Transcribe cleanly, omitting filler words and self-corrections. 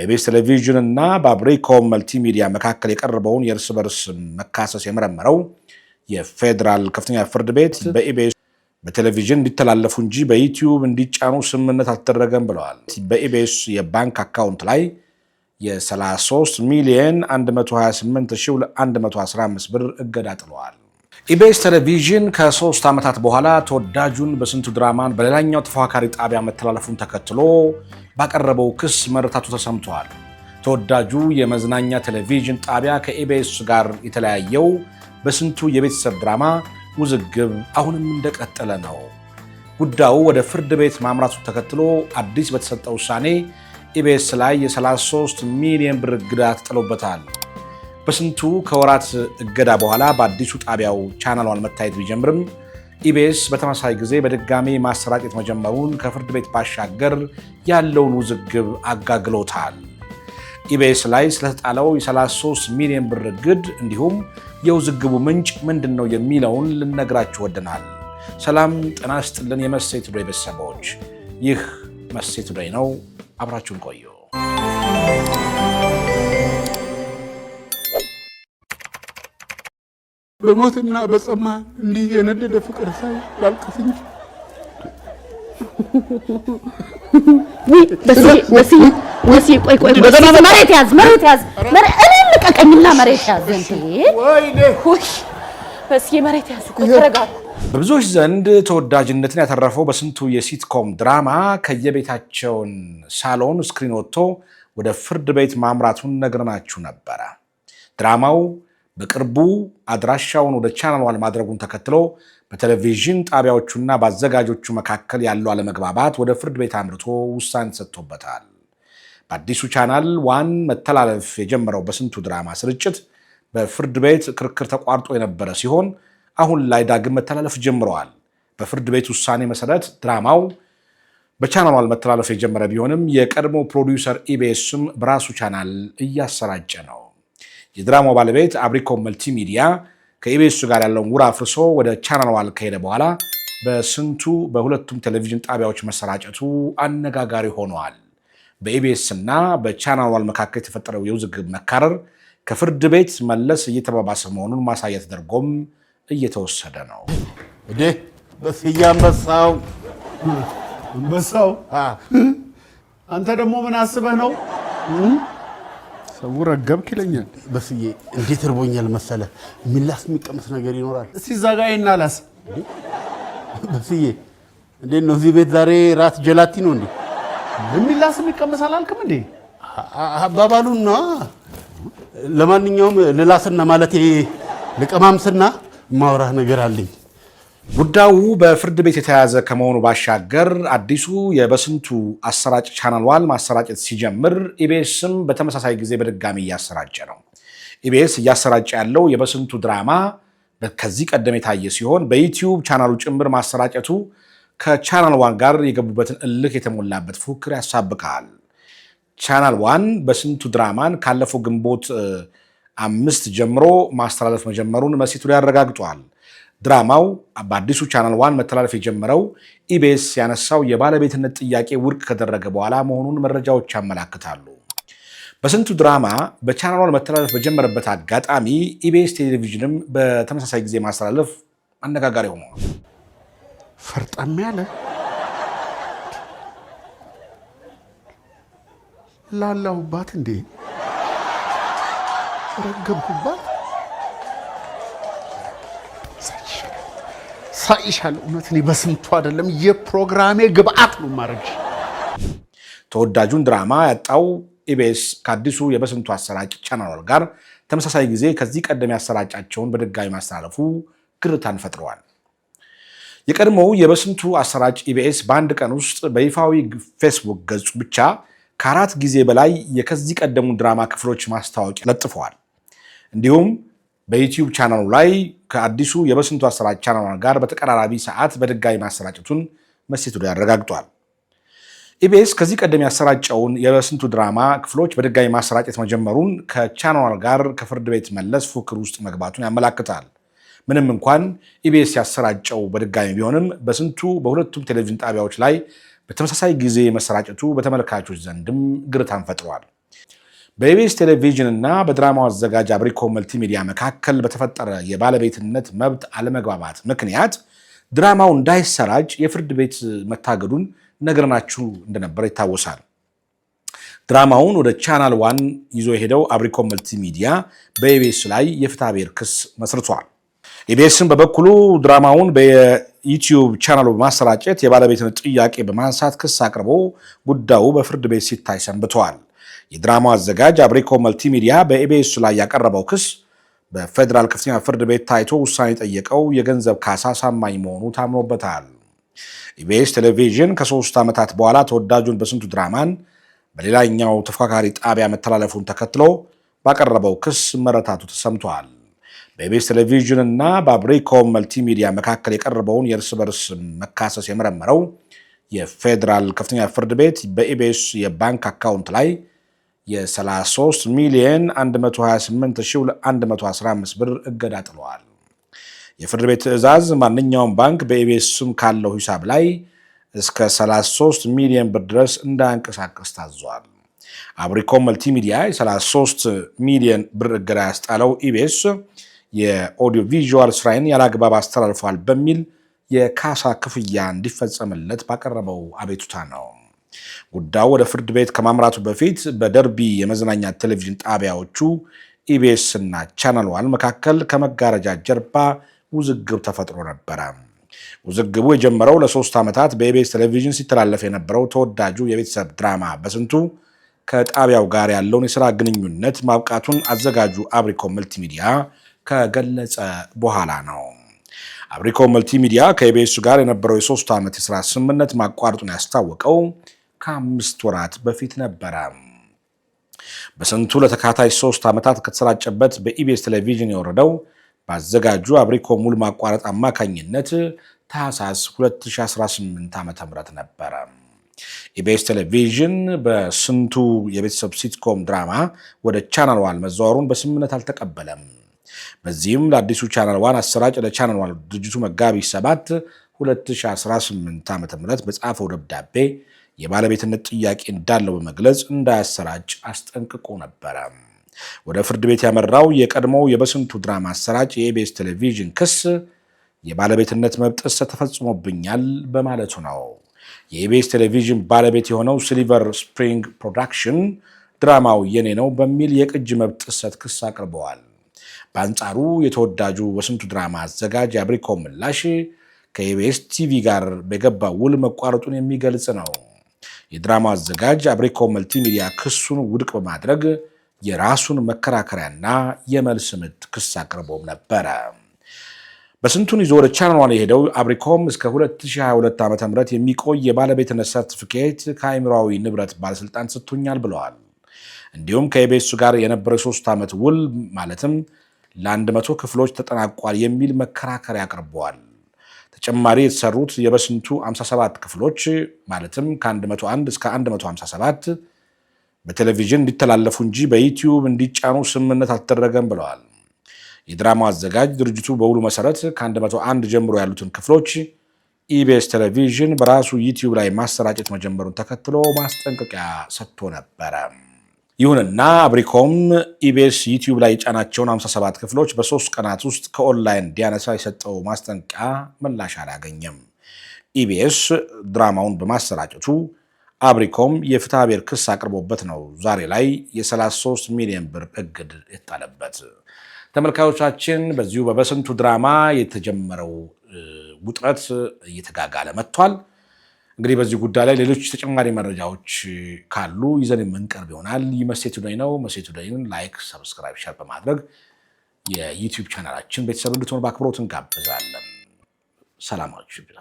ኢቢኤስ ቴሌቪዥን እና በአብሪኮም መልቲሚዲያ መካከል የቀረበውን የእርስ በርስ መካሰስ የመረመረው የፌዴራል ከፍተኛ ፍርድ ቤት በኢቢኤስ በቴሌቪዥን እንዲተላለፉ እንጂ በዩቲዩብ እንዲጫኑ ስምምነት አልተደረገም ብለዋል። በኢቢኤስ የባንክ አካውንት ላይ የ33 ሚሊዮን 128,115 ብር እገዳ ጥለዋል። ኢቢኤስ ቴሌቪዥን ከ3 ዓመታት በኋላ ተወዳጁን በስንቱ ድራማን በሌላኛው ተፎካካሪ ጣቢያ መተላለፉን ተከትሎ ባቀረበው ክስ መረታቱ ተሰምቷል። ተወዳጁ የመዝናኛ ቴሌቪዥን ጣቢያ ከኢቢኤስ ጋር የተለያየው በስንቱ የቤተሰብ ድራማ ውዝግብ አሁንም እንደቀጠለ ነው። ጉዳዩ ወደ ፍርድ ቤት ማምራቱን ተከትሎ አዲስ በተሰጠ ውሳኔ ኢቢኤስ ላይ የ33 ሚሊዮን ብር እገዳ ተጥሎበታል። በስንቱ ከወራት እገዳ በኋላ በአዲሱ ጣቢያው ቻናሏን መታየት ቢጀምርም ኢቢኤስ በተመሳሳይ ጊዜ በድጋሚ ማሰራጨት መጀመሩን ከፍርድ ቤት ባሻገር ያለውን ውዝግብ አጋግሎታል። ኢቢኤስ ላይ ስለተጣለው የ33 ሚሊዮን ብር እግድ እንዲሁም የውዝግቡ ምንጭ ምንድን ነው የሚለውን ልነግራችሁ ወደናል። ሰላም ጤና ይስጥልን የመሴት ቱዴይ ቤተሰቦች፣ ይህ መሴት ቱዴይ ነው። አብራችሁን ቆዩ። በሞትና በጸማ እንዲህ የነደደ ፍቅር ሳይ ላልቅስ እንጂ በሲ ቆይ መሬት ያዝ እኔ ልቀቀኝና መሬት ያዝ እንዴ በሲ መሬት ያዝ ተረጋጉ። በብዙዎች ዘንድ ተወዳጅነትን ያተረፈው በስንቱ የሲትኮም ድራማ ከየቤታቸውን ሳሎን ስክሪን ወጥቶ ወደ ፍርድ ቤት ማምራቱን ነግረናችሁ ነበረ። ድራማው በቅርቡ አድራሻውን ወደ ቻናል ዋን ማድረጉን ተከትሎ በቴሌቪዥን ጣቢያዎቹና በአዘጋጆቹ መካከል ያለው አለመግባባት ወደ ፍርድ ቤት አምርቶ ውሳኔ ተሰጥቶበታል። በአዲሱ ቻናል ዋን መተላለፍ የጀመረው በስንቱ ድራማ ስርጭት በፍርድ ቤት ክርክር ተቋርጦ የነበረ ሲሆን አሁን ላይ ዳግም መተላለፍ ጀምረዋል። በፍርድ ቤት ውሳኔ መሰረት ድራማው በቻናል ዋን መተላለፍ የጀመረ ቢሆንም የቀድሞ ፕሮዲውሰር ኢቢኤስም በራሱ ቻናል እያሰራጨ ነው። የድራማው ባለቤት አብሪኮም መልቲሚዲያ ከኢቢኤስ ጋር ያለውን ውል አፍርሶ ወደ ቻናል ዋን ከሄደ በኋላ በስንቱ በሁለቱም ቴሌቪዥን ጣቢያዎች መሰራጨቱ አነጋጋሪ ሆነዋል። በኢቢኤስ እና በቻናል ዋን መካከል የተፈጠረው የውዝግብ መካረር ከፍርድ ቤት መለስ እየተባባሰ መሆኑን ማሳያ ተደርጎም እየተወሰደ ነው። እዴ በስያ አንበሳው አንተ ደግሞ ምን አስበህ ነው? ሰው ረገብክ ይለኛል። በስዬ እንዴት እርቦኛል መሰለ። ሚላስ የሚቀመስ ነገር ይኖራል? እስቲ እዛ ጋር ይናላስ። በስዬ እንዴት ነው እዚህ ቤት ዛሬ ራት ጀላቲ ነው እንዴ? ሚላስ የሚቀመስ አላልክም እንዴ? አባባሉን ነው። ለማንኛውም ልላስና ማለት ልቀማምስና ማውራህ ነገር አለኝ። ጉዳዩ በፍርድ ቤት የተያዘ ከመሆኑ ባሻገር አዲሱ የበስንቱ አሰራጭ ቻናል ዋን ማሰራጨት ሲጀምር ኢቢኤስም በተመሳሳይ ጊዜ በድጋሚ እያሰራጨ ነው። ኢቢኤስ እያሰራጨ ያለው የበስንቱ ድራማ ከዚህ ቀደም የታየ ሲሆን በዩቲዩብ ቻናሉ ጭምር ማሰራጨቱ ከቻናል ዋን ጋር የገቡበትን እልክ የተሞላበት ፉክክር ያሳብቃል። ቻናል ዋን በስንቱ ድራማን ካለፈው ግንቦት 5 ጀምሮ ማስተላለፍ መጀመሩን መሴቱ ላይ ያረጋግጧል። ድራማው በአዲሱ ቻናል ዋን መተላለፍ የጀመረው ኢቢኤስ ያነሳው የባለቤትነት ጥያቄ ውድቅ ከደረገ በኋላ መሆኑን መረጃዎች ያመላክታሉ። በስንቱ ድራማ በቻናል ዋን መተላለፍ በጀመረበት አጋጣሚ ኢቢኤስ ቴሌቪዥንም በተመሳሳይ ጊዜ ማስተላለፍ አነጋጋሪ ሆኗል። ፈርጣም ያለ ላላሁባት እንዴ ረገብኩባት ሳይሻል እውነት እኔ በስንቱ አይደለም የፕሮግራሜ ግብአት ነው ማድረግ። ተወዳጁን ድራማ ያጣው ኢቢኤስ ከአዲሱ የበስንቱ አሰራጭ ቻናል ጋር ተመሳሳይ ጊዜ ከዚህ ቀደም ያሰራጫቸውን በድጋሚ ማስተላለፉ ግርታን ፈጥረዋል። የቀድሞው የበስንቱ አሰራጭ ኢቢኤስ በአንድ ቀን ውስጥ በይፋዊ ፌስቡክ ገጹ ብቻ ከ4 ጊዜ በላይ የከዚህ ቀደሙን ድራማ ክፍሎች ማስታወቂያ ለጥፈዋል። እንዲሁም በዩቲዩብ ቻናሉ ላይ ከአዲሱ የበስንቱ አሰራጭ ቻናል ጋር በተቀራራቢ ሰዓት በድጋሚ ማሰራጨቱን መሴቱ ላይ ያረጋግጧል። ኢቢኤስ ከዚህ ቀደም ያሰራጨውን የበስንቱ ድራማ ክፍሎች በድጋሚ ማሰራጨት መጀመሩን ከቻናል ጋር ከፍርድ ቤት መለስ ፉክክር ውስጥ መግባቱን ያመላክታል። ምንም እንኳን ኢቢኤስ ያሰራጨው በድጋሚ ቢሆንም በስንቱ በሁለቱም ቴሌቪዥን ጣቢያዎች ላይ በተመሳሳይ ጊዜ መሰራጨቱ በተመልካቾች ዘንድም ግርታን ፈጥሯል። በኢቢኤስ ቴሌቪዥን እና በድራማው አዘጋጅ አብሪኮም መልቲሚዲያ መካከል በተፈጠረ የባለቤትነት መብት አለመግባባት ምክንያት ድራማው እንዳይሰራጭ የፍርድ ቤት መታገዱን ነግረናችሁ እንደነበረ ይታወሳል። ድራማውን ወደ ቻናል ዋን ይዞ የሄደው አብሪኮም መልቲሚዲያ በኢቢኤስ ላይ የፍትሐብሔር ክስ መስርቷል። ኢቢኤስን በበኩሉ ድራማውን በዩቲዩብ ቻናሉ በማሰራጨት የባለቤትነት ጥያቄ በማንሳት ክስ አቅርቦ ጉዳዩ በፍርድ ቤት ሲታይ ሰንብተዋል። የድራማው አዘጋጅ አብሪኮም መልቲሚዲያ በኢቢኤስ ላይ ያቀረበው ክስ በፌዴራል ከፍተኛ ፍርድ ቤት ታይቶ ውሳኔ የጠየቀው የገንዘብ ካሳ አሳማኝ መሆኑ ታምኖበታል። ኢቢኤስ ቴሌቪዥን ከ3 ዓመታት በኋላ ተወዳጁን በስንቱ ድራማን በሌላኛው ተፎካካሪ ጣቢያ መተላለፉን ተከትሎ ባቀረበው ክስ መረታቱ ተሰምቷል። በኢቢኤስ ቴሌቪዥን እና በአብሪኮም መልቲሚዲያ መካከል የቀረበውን የእርስ በርስ መካሰስ የመረመረው የፌዴራል ከፍተኛ ፍርድ ቤት በኢቢኤስ የባንክ አካውንት ላይ የ33 ሚሊዮን 128115 ብር እገዳ ጥለዋል። የፍርድ ቤት ትዕዛዝ ማንኛውም ባንክ በኢቢኤስ ስም ካለው ሂሳብ ላይ እስከ 33 ሚሊዮን ብር ድረስ እንዳያንቀሳቀስ ታዟል። አብሪኮም መልቲሚዲያ የ33 ሚሊዮን ብር እገዳ ያስጣለው ኢቢኤስ የኦዲዮ ቪዥዋል ስራዬን ያላግባብ አስተላልፏል በሚል የካሳ ክፍያ እንዲፈጸምለት ባቀረበው አቤቱታ ነው። ጉዳዩ ወደ ፍርድ ቤት ከማምራቱ በፊት በደርቢ የመዝናኛ ቴሌቪዥን ጣቢያዎቹ ኢቢኤስ እና ቻናል ዋን መካከል ከመጋረጃ ጀርባ ውዝግብ ተፈጥሮ ነበረ። ውዝግቡ የጀመረው ለ3 ዓመታት በኢቢኤስ ቴሌቪዥን ሲተላለፍ የነበረው ተወዳጁ የቤተሰብ ድራማ በስንቱ ከጣቢያው ጋር ያለውን የሥራ ግንኙነት ማብቃቱን አዘጋጁ አብሪኮም መልቲሚዲያ ከገለጸ በኋላ ነው። አብሪኮም መልቲሚዲያ ከኢቢኤስ ጋር የነበረው የ3 ዓመት የሥራ ስምምነት ማቋረጡን ያስታወቀው ከ5 ወራት በፊት ነበረ። በስንቱ ለተከታታይ 3 ዓመታት ከተሰራጨበት በኢቢኤስ ቴሌቪዥን የወረደው በአዘጋጁ አብሪኮም ውል ማቋረጥ አማካኝነት ታህሳስ 2018 ዓ.ም ነበረ። ኢቢኤስ ቴሌቪዥን በስንቱ የቤተሰብ ሲትኮም ድራማ ወደ ቻናል ዋን መዛወሩን በስምምነት አልተቀበለም። በዚህም ለአዲሱ ቻናል ዋን አሰራጭ ለቻናል ዋን ድርጅቱ መጋቢት 7 2018 ዓ.ም በጻፈው ደብዳቤ የባለቤትነት ጥያቄ እንዳለው በመግለጽ እንዳያሰራጭ አስጠንቅቆ ነበረ። ወደ ፍርድ ቤት ያመራው የቀድሞው የበስንቱ ድራማ አሰራጭ የኢቢኤስ ቴሌቪዥን ክስ የባለቤትነት መብት ጥሰት ተፈጽሞብኛል በማለቱ ነው። የኢቢኤስ ቴሌቪዥን ባለቤት የሆነው ሲልቨር ስፕሪንግ ፕሮዳክሽን ድራማው የኔ ነው በሚል የቅጅ መብት ጥሰት ክስ አቅርበዋል። በአንጻሩ የተወዳጁ በስንቱ ድራማ አዘጋጅ የአብሪኮም ምላሽ ከኢቢኤስ ቲቪ ጋር በገባው ውል መቋረጡን የሚገልጽ ነው። የድራማው አዘጋጅ አብሪኮም መልቲሚዲያ ክሱን ውድቅ በማድረግ የራሱን መከራከሪያና የመልስ ምት ክስ አቅርቦም ነበረ። በስንቱን ይዞ ወደ ቻናል ዋን የሄደው አብሪኮም እስከ 2022 ዓ.ም የሚቆይ የባለቤትነት ሰርቲፊኬት ከአእምሯዊ ንብረት ባለስልጣን ሰጥቶኛል ብለዋል። እንዲሁም ከኢቢኤስ ጋር የነበረው 3 ዓመት ውል ማለትም ለ100 ክፍሎች ተጠናቋል የሚል መከራከሪያ አቅርበዋል። ተጨማሪ የተሰሩት የበስንቱ 57 ክፍሎች ማለትም ከ101 እስከ 157 በቴሌቪዥን እንዲተላለፉ እንጂ በዩቲዩብ እንዲጫኑ ስምምነት አልተደረገም ብለዋል። የድራማው አዘጋጅ ድርጅቱ በውሉ መሰረት ከ101 ጀምሮ ያሉትን ክፍሎች ኢቢኤስ ቴሌቪዥን በራሱ ዩቲዩብ ላይ ማሰራጨት መጀመሩን ተከትሎ ማስጠንቀቂያ ሰጥቶ ነበረ። ይሁንና አብሪኮም ኢቢኤስ ዩቲዩብ ላይ የጫናቸውን 57 ክፍሎች በ3 ቀናት ውስጥ ከኦንላይን እንዲያነሳ የሰጠው ማስጠንቀቂያ ምላሽ አላገኘም። ኢቢኤስ ድራማውን በማሰራጨቱ አብሪኮም የፍትሐብሔር ክስ አቅርቦበት ነው ዛሬ ላይ የ33 ሚሊዮን ብር እግድ የጣለበት። ተመልካዮቻችን በዚሁ በበስንቱ ድራማ የተጀመረው ውጥረት እየተጋጋለ መጥቷል። እንግዲህ በዚህ ጉዳይ ላይ ሌሎች ተጨማሪ መረጃዎች ካሉ ይዘን የምንቀርብ ይሆናል። ይህ መሴ ቱዴይ ነው። መሴ ቱዴይን ላይክ፣ ሰብስክራይብ፣ ሼር በማድረግ የዩቲዩብ ቻናላችን ቤተሰብ እንድትሆኑ በአክብሮት እንጋብዛለን። ሰላማችሁ ይብዛ።